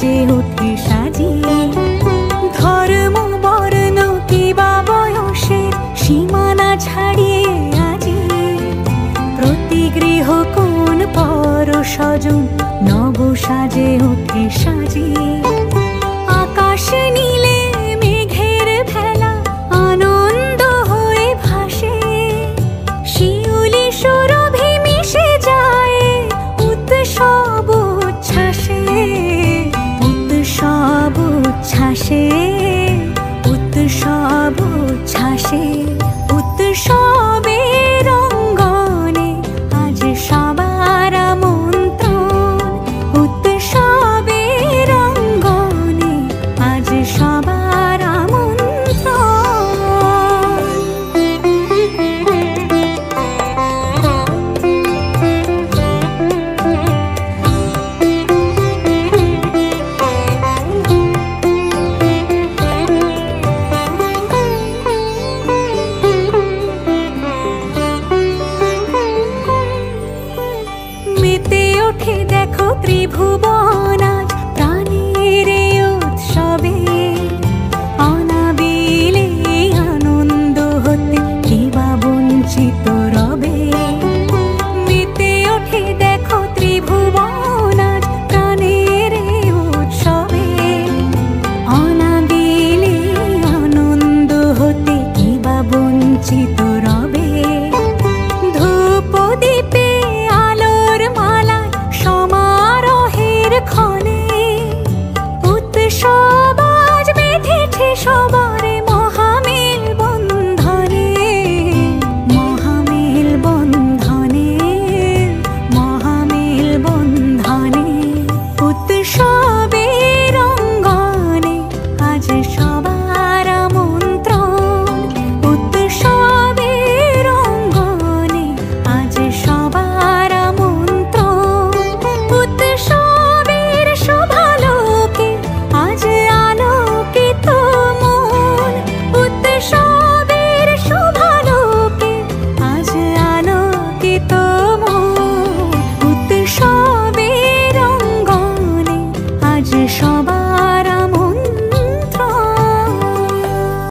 সাজে ওঠে সাজিয়ে। ধর্ম বর্ণ কিবা বয়সের সীমানা ছাড়িয়ে আজি প্রতি গৃহ কোন পর স্বজন নব সাজে ওঠে সাজিয়ে। আকাশ নীলে মেঘের ভেলা আনন্দ হয়ে ভাসে, শিউলি সুরভি মিশে যায় উৎসব উচ্ছ্বাসে। উৎসব উচ্ছ্বাসে, উৎসব উচ্ছ্বাসে, উৎসবের অঙ্গনে আজ সবার আমন্ত্রণ। উৎসবের অঙ্গনে আজ সবার আমন্ত্রণ। মেতে ওঠে দেখো ত্রিভুবন